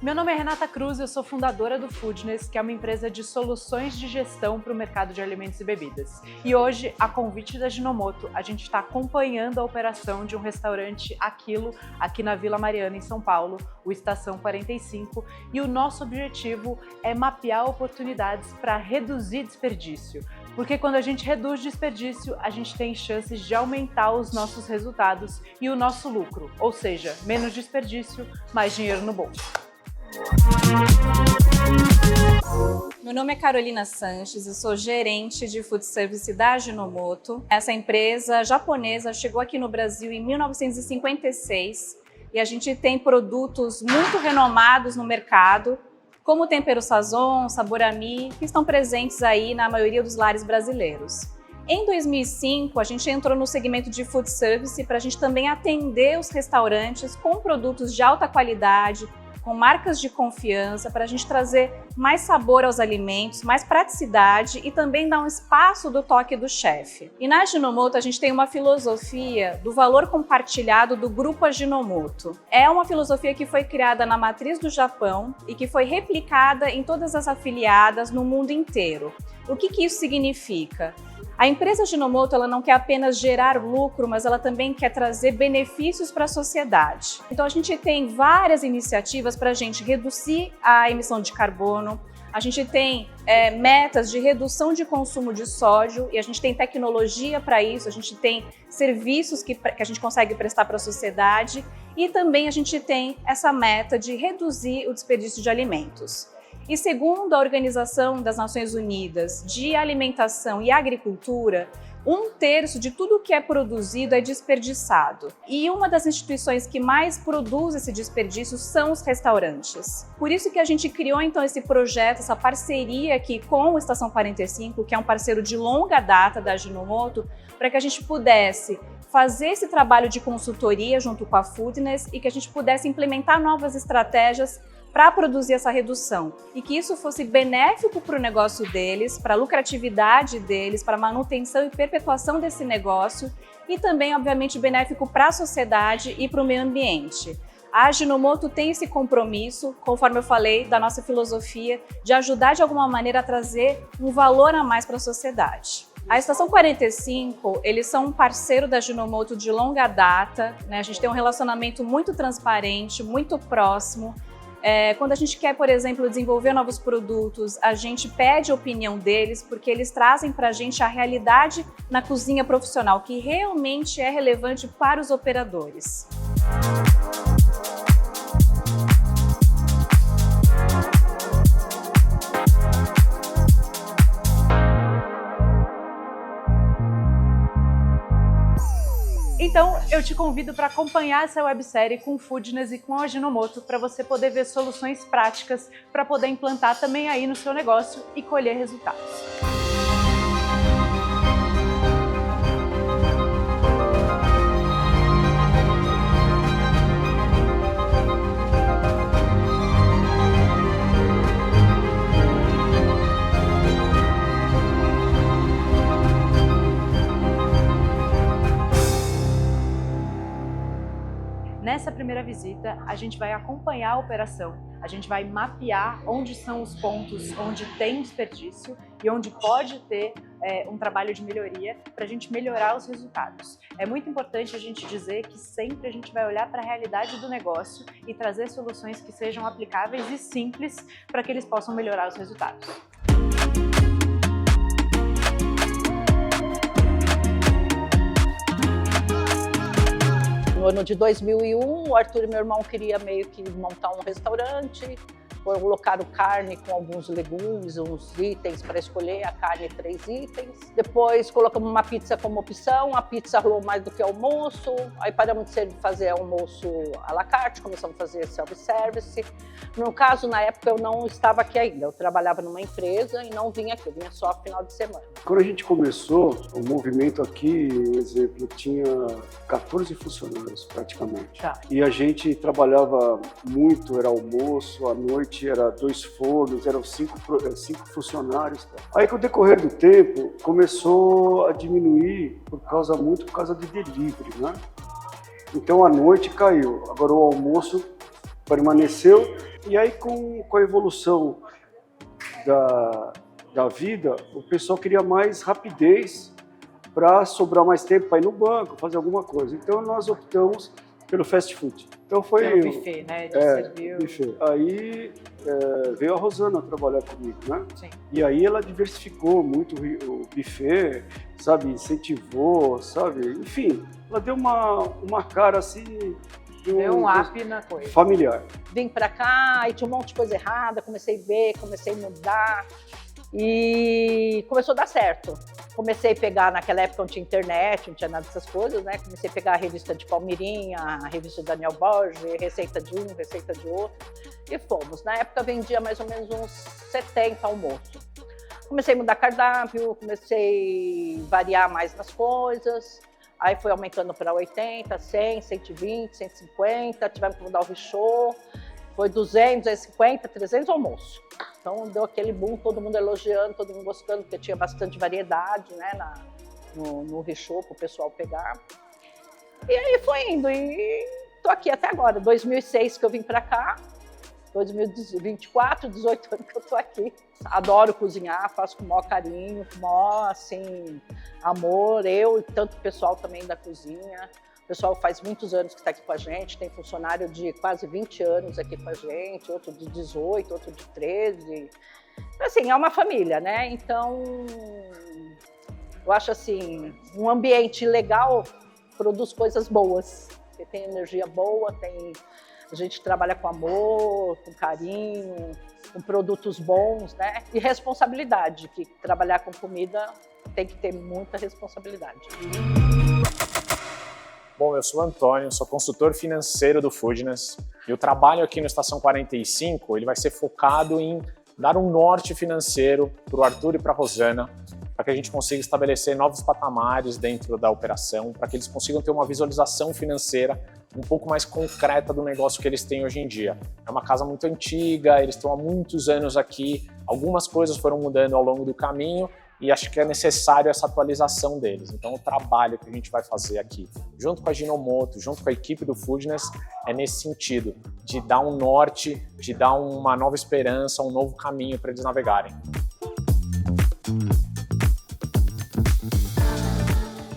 Meu nome é Renata Cruz, eu sou fundadora do Foodness, que é uma empresa de soluções de gestão para o mercado de alimentos e bebidas. E hoje, a convite da Ajinomoto, a gente está acompanhando a operação de um restaurante Aquilo, aqui na Vila Mariana, em São Paulo, o Estação 45, e o nosso objetivo é mapear oportunidades para reduzir desperdício. Porque quando a gente reduz desperdício, a gente tem chances de aumentar os nossos resultados e o nosso lucro, ou seja, menos desperdício, mais dinheiro no bolso. Meu nome é Carolina Sanches, eu sou gerente de food service da Ajinomoto. Essa empresa japonesa chegou aqui no Brasil em 1956 e a gente tem produtos muito renomados no mercado, como o tempero Sazon, Saborami, que estão presentes aí na maioria dos lares brasileiros. Em 2005, a gente entrou no segmento de food service para a gente também atender os restaurantes com produtos de alta qualidade, com marcas de confiança, para a gente trazer mais sabor aos alimentos, mais praticidade e também dar um espaço do toque do chefe. E na Ajinomoto a gente tem uma filosofia do valor compartilhado do Grupo Ajinomoto. É uma filosofia que foi criada na matriz do Japão e que foi replicada em todas as afiliadas no mundo inteiro. O que isso significa? A empresa Ajinomoto ela não quer apenas gerar lucro, mas ela também quer trazer benefícios para a sociedade. Então a gente tem várias iniciativas para a gente reduzir a emissão de carbono, a gente tem metas de redução de consumo de sódio e a gente tem tecnologia para isso, a gente tem serviços que a gente consegue prestar para a sociedade e também a gente tem essa meta de reduzir o desperdício de alimentos. E segundo a Organização das Nações Unidas de Alimentação e Agricultura, 1/3 de tudo que é produzido é desperdiçado. E uma das instituições que mais produz esse desperdício são os restaurantes. Por isso que a gente criou então esse projeto, essa parceria aqui com o Estação 45, que é um parceiro de longa data da Ajinomoto, para que a gente pudesse fazer esse trabalho de consultoria junto com a Foodness e que a gente pudesse implementar novas estratégias para produzir essa redução e que isso fosse benéfico para o negócio deles, para a lucratividade deles, para a manutenção e perpetuação desse negócio e também, obviamente, benéfico para a sociedade e para o meio ambiente. A Ajinomoto tem esse compromisso, conforme eu falei, da nossa filosofia, de ajudar de alguma maneira a trazer um valor a mais para a sociedade. A Estação 45, eles são um parceiro da Ajinomoto de longa data, né? A gente tem um relacionamento muito transparente, muito próximo. Quando a gente quer, por exemplo, desenvolver novos produtos, a gente pede a opinião deles, porque eles trazem para a gente a realidade na cozinha profissional, que realmente é relevante para os operadores. Então, eu te convido para acompanhar essa websérie com o Foodness e com a Ajinomoto para você poder ver soluções práticas para poder implantar também aí no seu negócio e colher resultados. Nessa primeira visita, a gente vai acompanhar a operação, a gente vai mapear onde são os pontos onde tem desperdício e onde pode ter um trabalho de melhoria para a gente melhorar os resultados. É muito importante a gente dizer que sempre a gente vai olhar para a realidade do negócio e trazer soluções que sejam aplicáveis e simples para que eles possam melhorar os resultados. No ano de 2001, o Arthur e meu irmão queriam meio que montar um restaurante, colocaram carne com alguns legumes, uns itens para escolher, a carne 3 itens. Depois colocamos uma pizza como opção, a pizza rolou mais do que almoço, aí paramos de fazer almoço à la carte, começamos a fazer self-service. No caso, na época, eu não estava aqui ainda, eu trabalhava numa empresa e não vinha aqui, eu vinha só final de semana. Quando a gente começou, o movimento aqui, por exemplo, tinha 14 funcionários praticamente. Tá. E a gente trabalhava muito, era almoço, à noite era 2 fornos, eram 5 funcionários. Aí com o decorrer do tempo, começou a diminuir por causa de delivery, né? Então à noite caiu, agora o almoço permaneceu E aí, com a evolução da vida, o pessoal queria mais rapidez para sobrar mais tempo para ir no banco, fazer alguma coisa. Então, nós optamos pelo fast food. Então, foi Pelo buffet, né? De servir. Buffet. Aí veio a Rosana trabalhar comigo, né? Sim. E aí ela diversificou muito o buffet, sabe? Incentivou, sabe? Enfim, ela deu uma cara assim... Deu um up na coisa. Familiar. Vim para cá e tinha um monte de coisa errada, comecei a ver, comecei a mudar e começou a dar certo. Comecei a pegar, naquela época não tinha internet, não tinha nada dessas coisas, né? Comecei a pegar a revista de Palmirinha, a revista de Daniel Borges, receita de um, receita de outro, e fomos. Na época vendia mais ou menos uns 70 almoços. Comecei a mudar cardápio, comecei a variar mais nas coisas. Aí foi aumentando para 80, 100, 120, 150, tivemos que mudar o richô, foi 200, 250, 300 almoços. Então deu aquele boom, todo mundo elogiando, todo mundo gostando, porque tinha bastante variedade, né, no richô para o pessoal pegar. E aí foi indo, e tô aqui até agora, 2006 que eu vim para cá, 2024, 18 anos que eu tô aqui. Adoro cozinhar, faço com o maior carinho, com o maior, assim, amor. Eu e tanto o pessoal também da cozinha. O pessoal faz muitos anos que está aqui com a gente, tem funcionário de quase 20 anos aqui com a gente, outro de 18, outro de 13. Assim, é uma família, né? Então, eu acho assim, um ambiente legal produz coisas boas. Porque tem energia boa, a gente trabalha com amor, com carinho, com produtos bons, né? E responsabilidade, que trabalhar com comida tem que ter muita responsabilidade. Bom, eu sou o Antônio, sou consultor financeiro do Foodness e o trabalho aqui no Estação 45 ele vai ser focado em dar um norte financeiro para o Arthur e para a Rosana, para que a gente consiga estabelecer novos patamares dentro da operação, para que eles consigam ter uma visualização financeira um pouco mais concreta do negócio que eles têm hoje em dia. É uma casa muito antiga, eles estão há muitos anos aqui, algumas coisas foram mudando ao longo do caminho e acho que é necessário essa atualização deles. Então o trabalho que a gente vai fazer aqui, junto com a Ajinomoto, junto com a equipe do Foodness, é nesse sentido, de dar um norte, de dar uma nova esperança, um novo caminho para eles navegarem.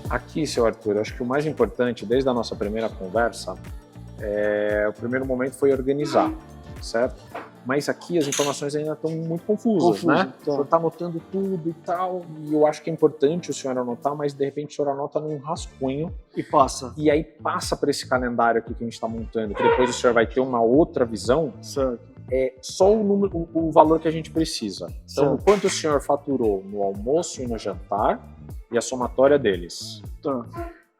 Aqui, seu Arthur, acho que o mais importante, desde a nossa primeira conversa, o primeiro momento foi organizar, certo? Mas aqui as informações ainda estão muito confusas, né? Tá. O senhor está anotando tudo e tal, e eu acho que é importante o senhor anotar, mas de repente o senhor anota num rascunho. E passa. E aí passa para esse calendário aqui que a gente está montando, que depois o senhor vai ter uma outra visão. Certo. É só o valor que a gente precisa. Então, Certo. o quanto o senhor faturou no almoço e no jantar, e a somatória deles. Tá.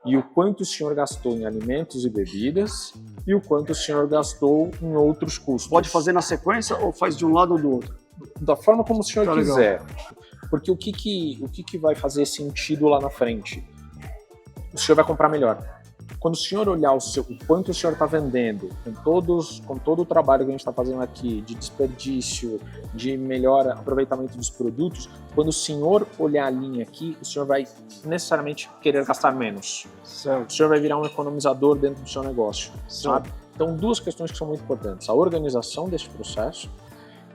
E o quanto o senhor gastou em alimentos e bebidas e o quanto o senhor gastou em outros custos. Pode fazer na sequência ou faz de um lado ou do outro? Da forma como o senhor Tá quiser. Porque o que vai fazer sentido lá na frente? O senhor vai comprar melhor. Quando o senhor olhar o quanto o senhor está vendendo, com todo o trabalho que a gente está fazendo aqui, de desperdício, de melhor aproveitamento dos produtos, quando o senhor olhar a linha aqui, o senhor vai necessariamente querer gastar menos. Certo. O senhor vai virar um economizador dentro do seu negócio, sabe? Então, duas questões que são muito importantes. A organização desse processo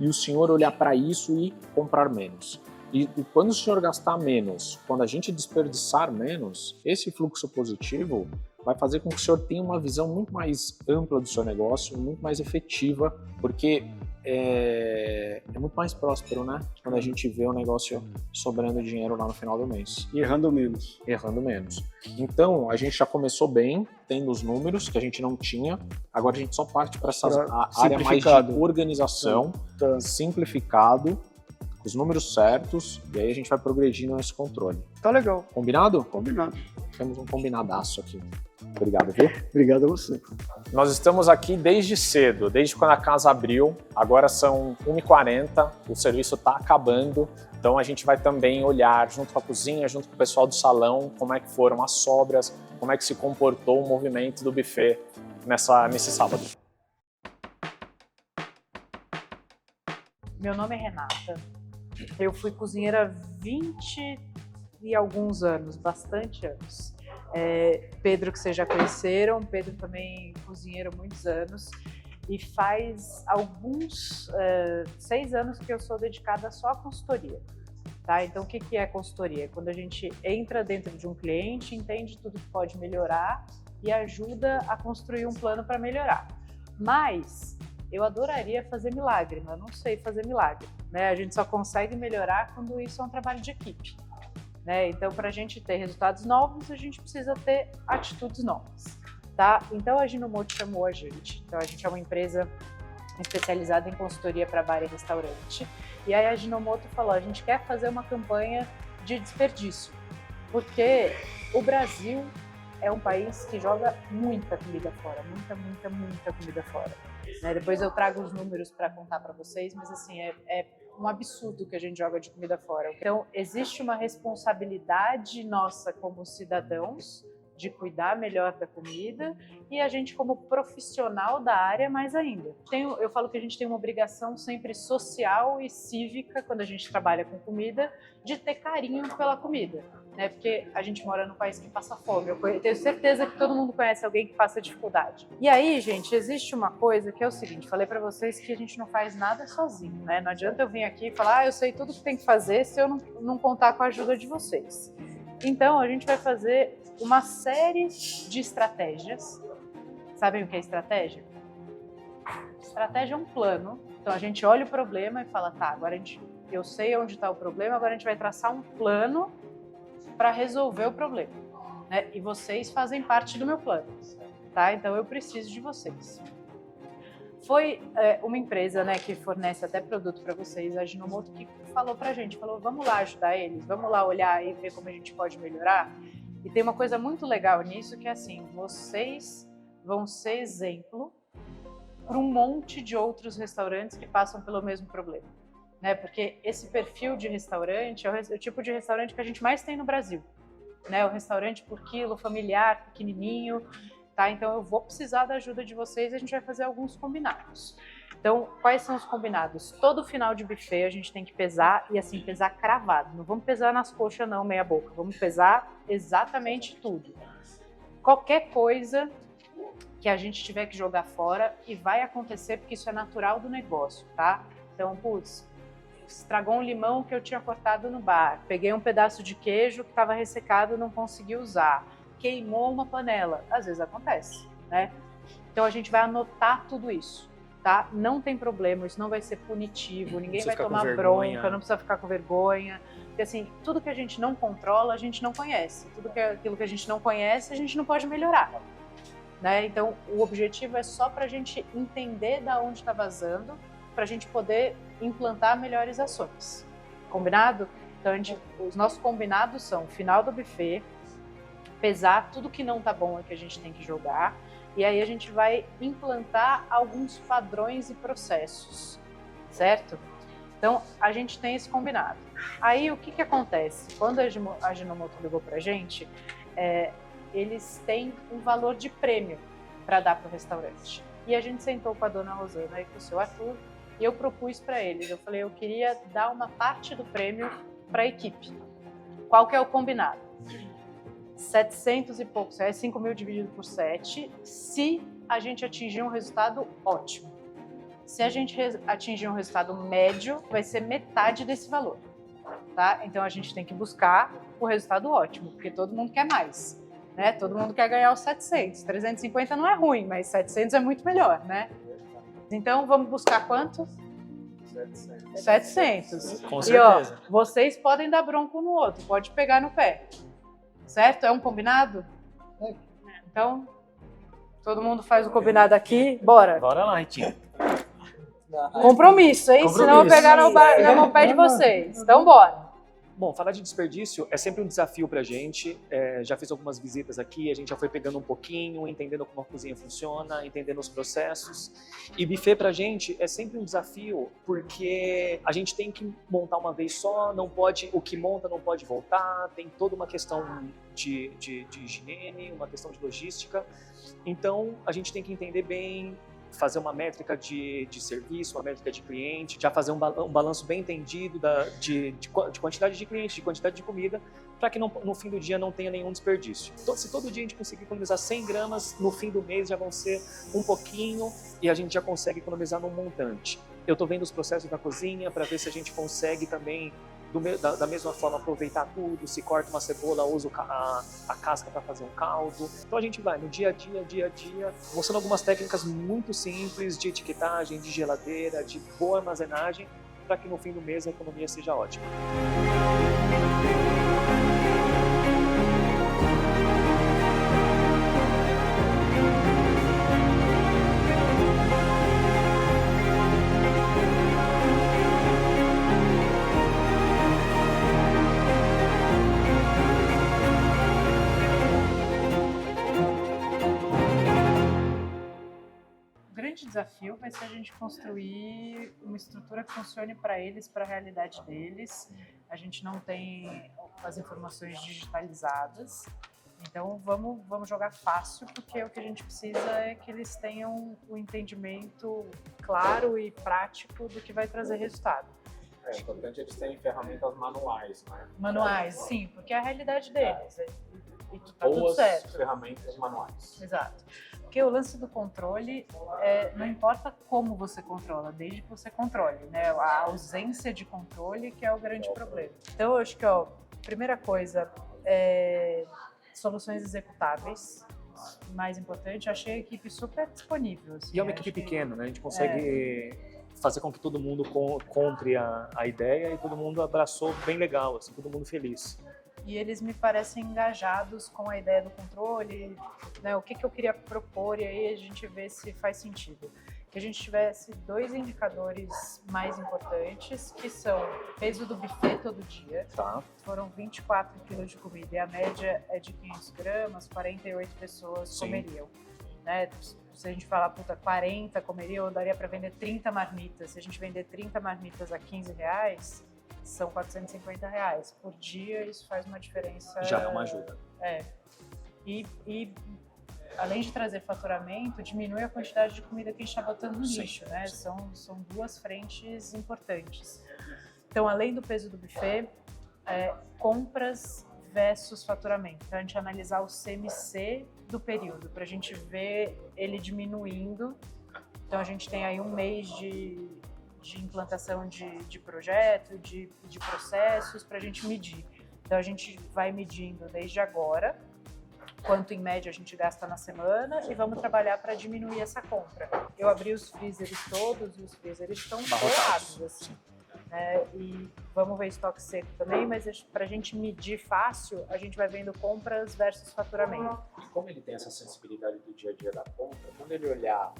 e o senhor olhar para isso e comprar menos. E quando o senhor gastar menos, quando a gente desperdiçar menos, esse fluxo positivo vai fazer com que o senhor tenha uma visão muito mais ampla do seu negócio, muito mais efetiva, porque é muito mais próspero, né? Quando a gente vê o negócio sobrando dinheiro lá no final do mês. E errando menos. Errando menos. Então, a gente já começou bem, tendo os números que a gente não tinha, agora a gente só parte para essa área mais de organização, simplificado, com os números certos, e aí a gente vai progredindo nesse controle. Tá legal. Combinado? Combinado. Temos um combinadaço aqui. Obrigado, viu? Obrigado a você. Nós estamos aqui desde cedo, desde quando a casa abriu. Agora são 1h40, o serviço está acabando. Então a gente vai também olhar, junto com a cozinha, junto com o pessoal do salão, como é que foram as sobras, como é que se comportou o movimento do buffet nesse sábado. Meu nome é Renata. Eu fui cozinheira há 20 e alguns anos, bastante anos. Pedro, que vocês já conheceram, Pedro também cozinheiro há muitos anos. e faz alguns 6 anos que eu sou dedicada só à consultoria. Tá? Então, o que é consultoria? Quando a gente entra dentro de um cliente, entende tudo que pode melhorar e ajuda a construir um plano para melhorar. Mas eu adoraria fazer milagre, mas eu não sei fazer milagre, né? A gente só consegue melhorar quando isso é um trabalho de equipe, né? Então, para a gente ter resultados novos, a gente precisa ter atitudes novas, tá? Então, a Ajinomoto chamou a gente. Então, a gente é uma empresa especializada em consultoria para bar e restaurante. E aí a Ajinomoto falou, a gente quer fazer uma campanha de desperdício, porque o Brasil é um país que joga muita comida fora, muita comida fora. Né? Depois eu trago os números para contar para vocês, mas assim, é um absurdo que a gente joga de comida fora. Então, existe uma responsabilidade nossa como cidadãos de cuidar melhor da comida e a gente como profissional da área mais ainda. Eu falo que a gente tem uma obrigação sempre social e cívica quando a gente trabalha com comida de ter carinho pela comida, né? Porque a gente mora num país que passa fome. Eu tenho certeza que todo mundo conhece alguém que passa dificuldade. E aí, gente, existe uma coisa que é o seguinte, falei para vocês que a gente não faz nada sozinho, né? Não adianta eu vir aqui e falar, eu sei tudo que tem que fazer se eu não contar com a ajuda de vocês. Então, a gente vai fazer uma série de estratégias. Sabem o que é estratégia? Estratégia é um plano. Então, a gente olha o problema e fala, tá, agora eu sei onde está o problema, agora a gente vai traçar um plano para resolver o problema. Né? E vocês fazem parte do meu plano, tá? Então, eu preciso de vocês. Foi uma empresa, né, que fornece até produto para vocês, a Ajinomoto, que falou pra gente, falou, vamos lá ajudar eles, vamos lá olhar e ver como a gente pode melhorar. E tem uma coisa muito legal nisso, que é assim, vocês vão ser exemplo para um monte de outros restaurantes que passam pelo mesmo problema. Né? Porque esse perfil de restaurante é o tipo de restaurante que a gente mais tem no Brasil. Né? O restaurante por quilo, familiar, pequenininho. Tá? Então eu vou precisar da ajuda de vocês e a gente vai fazer alguns combinados. Então, quais são os combinados? Todo final de buffet a gente tem que pesar e assim, pesar cravado. Não vamos pesar nas coxas não, meia boca. Vamos pesar exatamente tudo. Qualquer coisa que a gente tiver que jogar fora e vai acontecer porque isso é natural do negócio, tá? Então, putz, estragou um limão que eu tinha cortado no bar. Peguei um pedaço de queijo que estava ressecado e não consegui usar. Queimou uma panela, às vezes acontece, né? Então a gente vai anotar tudo isso, tá? Não tem problema, isso não vai ser punitivo, ninguém vai tomar bronca, não precisa ficar com vergonha. Porque assim, tudo que a gente não controla, a gente não conhece. Aquilo que a gente não conhece, a gente não pode melhorar, né? Então o objetivo é só para a gente entender da onde está vazando, para a gente poder implantar melhores ações. Combinado? Então os nossos combinados são final do buffet, pesar tudo que não tá bom é que a gente tem que jogar, e aí a gente vai implantar alguns padrões e processos, certo? Então, a gente tem esse combinado. Aí, o que acontece? Quando a Ajinomoto ligou pra gente, eles têm um valor de prêmio para dar pro restaurante. E a gente sentou com a dona Rosana e com o seu Arthur, e eu propus para eles, eu falei, eu queria dar uma parte do prêmio para a equipe. Qual que é o combinado? 700 e poucos reais, 5 mil dividido por 7, se a gente atingir um resultado ótimo. Se a gente atingir um resultado médio, vai ser metade desse valor, tá? Então a gente tem que buscar o resultado ótimo, porque todo mundo quer mais, né? Todo mundo quer ganhar os 700. 350 não é ruim, mas 700 é muito melhor, né? Então vamos buscar quanto? 700. Com certeza. E ó, vocês podem dar bronco um no outro, pode pegar no pé. Certo? É um combinado? Então, todo mundo faz o combinado aqui. Bora. Bora lá, Ritinho. Compromisso, hein? Senão eu vou pegar no pé de vocês. Então, bora. Bom, falar de desperdício é sempre um desafio para a gente. Já fiz algumas visitas aqui, a gente já foi pegando um pouquinho, entendendo como a cozinha funciona, entendendo os processos. E buffet para a gente é sempre um desafio, porque a gente tem que montar uma vez só, o que monta não pode voltar, tem toda uma questão de higiene, uma questão de logística. Então, a gente tem que entender bem fazer uma métrica de serviço, uma métrica de cliente, já fazer um balanço bem entendido de quantidade de clientes, de quantidade de comida, para que no fim do dia não tenha nenhum desperdício. Então, se todo dia a gente conseguir economizar 100 gramas, no fim do mês já vão ser um pouquinho e a gente já consegue economizar num montante. Eu estou vendo os processos da cozinha para ver se a gente consegue também, da mesma forma, aproveitar tudo. Se corta uma cebola, usa a casca para fazer um caldo. Então a gente vai no dia a dia, mostrando algumas técnicas muito simples de etiquetagem, de geladeira, de boa armazenagem, para que no fim do mês a economia seja ótima. O grande desafio vai ser a gente construir uma estrutura que funcione para eles, para a realidade deles. A gente não tem as informações digitalizadas, então vamos jogar fácil, porque o que a gente precisa é que eles tenham um entendimento claro e prático do que vai trazer resultado. É importante eles terem ferramentas manuais, né? Manuais, sim, porque é a realidade deles. E tá tudo Boas certo. ferramentas manuais. Exato. Porque o lance do controle, não importa como você controla, desde que você controle, né? A ausência de controle que é o grande problema. Então, eu acho que, primeira coisa, soluções executáveis. Mais importante, achei a equipe super disponível. Assim, E é uma equipe pequena, né? A gente consegue fazer com que todo mundo compre a ideia e todo mundo abraçou bem legal, assim, todo mundo feliz. E eles me parecem engajados com a ideia do controle, né? O que eu queria propor, e aí a gente vê se faz sentido. Que a gente tivesse 2 indicadores mais importantes, que são peso do buffet todo dia. Tá. Foram 24 quilos de comida e a média é de 500 gramas, 48 pessoas comeriam. Né? Se a gente falar, 40 comeriam, daria para vender 30 marmitas. Se a gente vender 30 marmitas a R$15, são R$450 por dia, isso faz uma diferença. Já é uma ajuda. E além de trazer faturamento, diminui a quantidade de comida que a gente está botando no lixo, né? São 2 frentes importantes. Então, além do peso do buffet, compras versus faturamento. Então, a gente analisar o CMC do período, para a gente ver ele diminuindo. Então, a gente tem aí um mês de implantação de projeto, de processos para a gente medir. Então a gente vai medindo desde agora quanto em média a gente gasta na semana e vamos trabalhar para diminuir essa compra. Eu abri os freezers todos e os freezers estão borrados, assim. E vamos ver estoque seco também, mas para a gente medir fácil, a gente vai vendo compras versus faturamento. E como ele tem essa sensibilidade do dia a dia da compra, quando ele olhar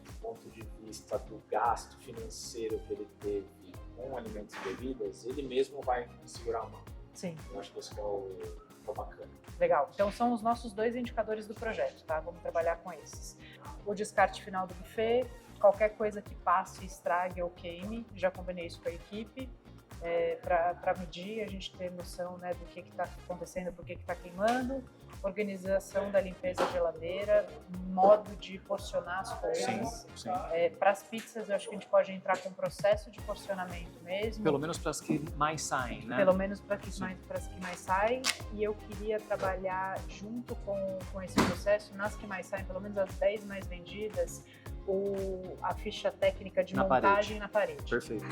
do ponto de vista do gasto financeiro que ele teve com alimentos e bebidas, ele mesmo vai segurar a mão. Sim. Eu acho que isso é o bacana. Legal. Então são os nossos 2 indicadores do projeto, tá? Vamos trabalhar com esses. O descarte final do buffet, qualquer coisa que passe, estrague ou queime, já combinei isso com a equipe, para medir, a gente ter noção, né, do que está acontecendo, por que está queimando, organização da limpeza de geladeira, modo de porcionar as coisas. Sim. Para as pizzas, eu acho que a gente pode entrar com um processo de porcionamento mesmo. Pelo menos para as que mais saem, né? Pelo menos para as que mais saem. E eu queria trabalhar junto com esse processo, nas que mais saem, pelo menos as 10 mais vendidas, a ficha técnica de montagem na parede. Perfeito.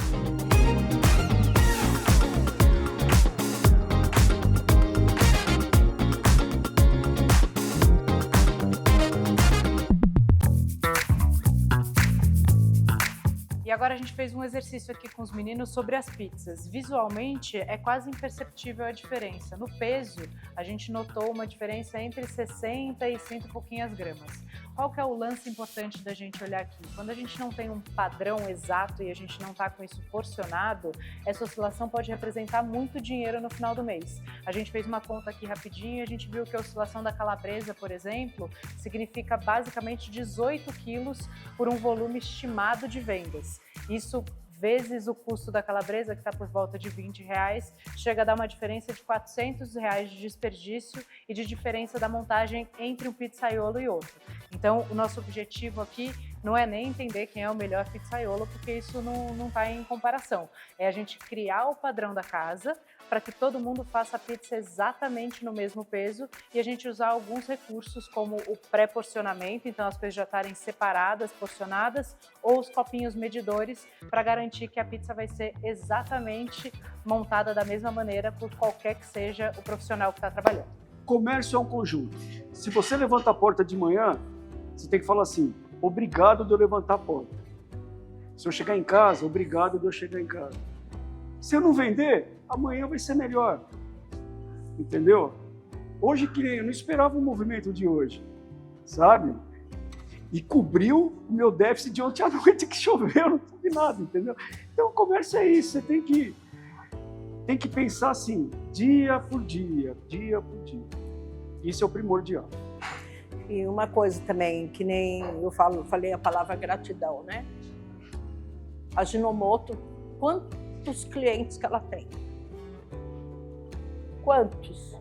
E agora a gente fez um exercício aqui com os meninos sobre as pizzas. Visualmente, é quase imperceptível a diferença. No peso, a gente notou uma diferença entre 60 e 100 e pouquinhas gramas. Qual que é o lance importante da gente olhar aqui? Quando a gente não tem um padrão exato e a gente não está com isso porcionado, essa oscilação pode representar muito dinheiro no final do mês. A gente fez uma conta aqui rapidinho e a gente viu que a oscilação da calabresa, por exemplo, significa basicamente 18 quilos por um volume estimado de vendas. Isso vezes o custo da calabresa, que está por volta de R$20, chega a dar uma diferença de R$400 de desperdício e de diferença da montagem entre um pizzaiolo e outro. Então, o nosso objetivo aqui não é nem entender quem é o melhor pizzaiolo, porque isso não está em comparação. É a gente criar o padrão da casa para que todo mundo faça a pizza exatamente no mesmo peso e a gente usar alguns recursos como o pré-porcionamento, então as coisas já estarem separadas, porcionadas, ou os copinhos medidores para garantir que a pizza vai ser exatamente montada da mesma maneira por qualquer que seja o profissional que está trabalhando. Comércio é um conjunto. Se você levanta a porta de manhã, você tem que falar assim, obrigado de eu levantar a porta. Se eu chegar em casa, obrigado de eu chegar em casa. Se eu não vender, amanhã vai ser melhor. Entendeu? Hoje, que eu não esperava o movimento de hoje, sabe? E cobriu o meu déficit de ontem à noite que choveu, não teve nada, entendeu? Então o comércio é isso, você tem que pensar assim, dia por dia, dia por dia. Isso é o primordial. E uma coisa também, que nem eu falei a palavra gratidão, né? A Ajinomoto, quantos clientes que ela tem? Quantos?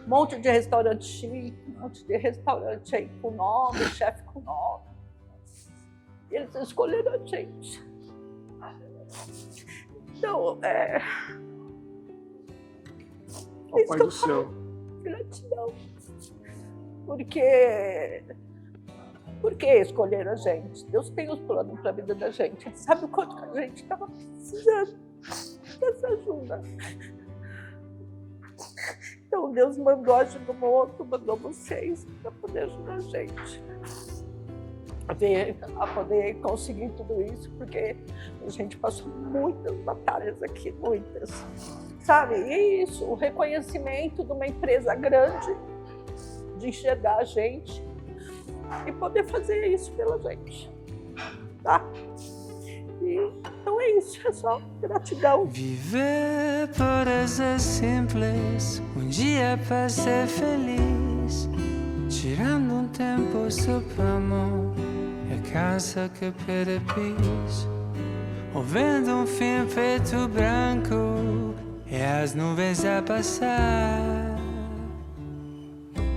Um monte de restaurante chique, um monte de restaurante aí com nome, chefe com nome. Eles escolheram a gente. Então, Ó Pai do céu. Gratidão. Por que escolher a gente? Deus tem os planos para a vida da gente. Ele sabe o quanto que a gente estava precisando dessa ajuda. Então Deus mandou a Ajinomoto, mandou vocês para poder ajudar a gente a poder conseguir tudo isso, porque a gente passou muitas batalhas aqui, muitas. Sabe? E é isso, o reconhecimento de uma empresa grande, de enxergar a gente e poder fazer isso pela gente, tá? Então é isso, é só gratidão. Viver para ser simples, dia para ser feliz, tirando tempo só para amor, é casa que perde pis, ouvindo filme preto branco, e as nuvens a passar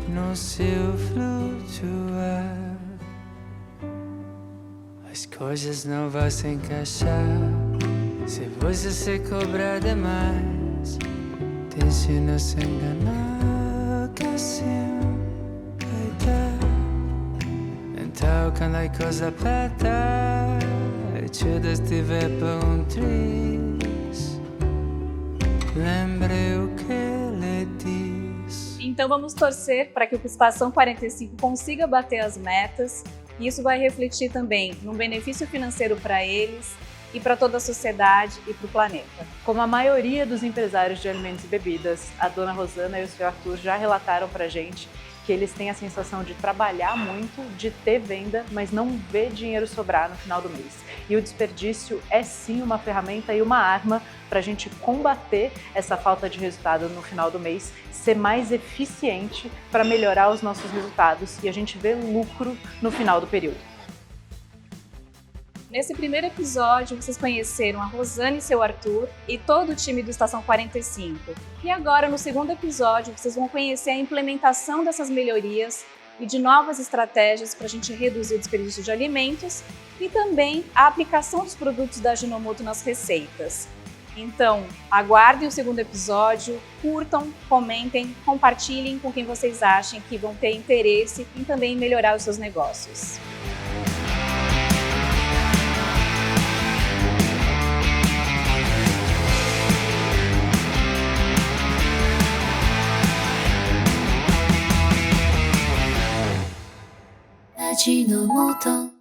no seu flutuar. As coisas não vão se encaixar se você se cobrar demais. Tente não se enganar, que assim vai dar. Então quando a coisa aperta e tudo estiver por um triz, lembre o que ele diz. Então vamos torcer para que o Estação 45 consiga bater as metas, e isso vai refletir também num benefício financeiro para eles e para toda a sociedade e para o planeta. Como a maioria dos empresários de alimentos e bebidas, a dona Rosana e o seu Arthur já relataram para a gente que eles têm a sensação de trabalhar muito, de ter venda, mas não ver dinheiro sobrar no final do mês. E o desperdício é sim uma ferramenta e uma arma para a gente combater essa falta de resultado no final do mês, ser mais eficiente para melhorar os nossos resultados e a gente ver lucro no final do período. Nesse primeiro episódio, vocês conheceram a Rosana e seu Arthur e todo o time do Estação 45. E agora, no segundo episódio, vocês vão conhecer a implementação dessas melhorias e de novas estratégias para a gente reduzir o desperdício de alimentos e também a aplicação dos produtos da Ajinomoto nas receitas. Então, aguardem o segundo episódio, curtam, comentem, compartilhem com quem vocês achem que vão ter interesse em também melhorar os seus negócios. Ajinomoto.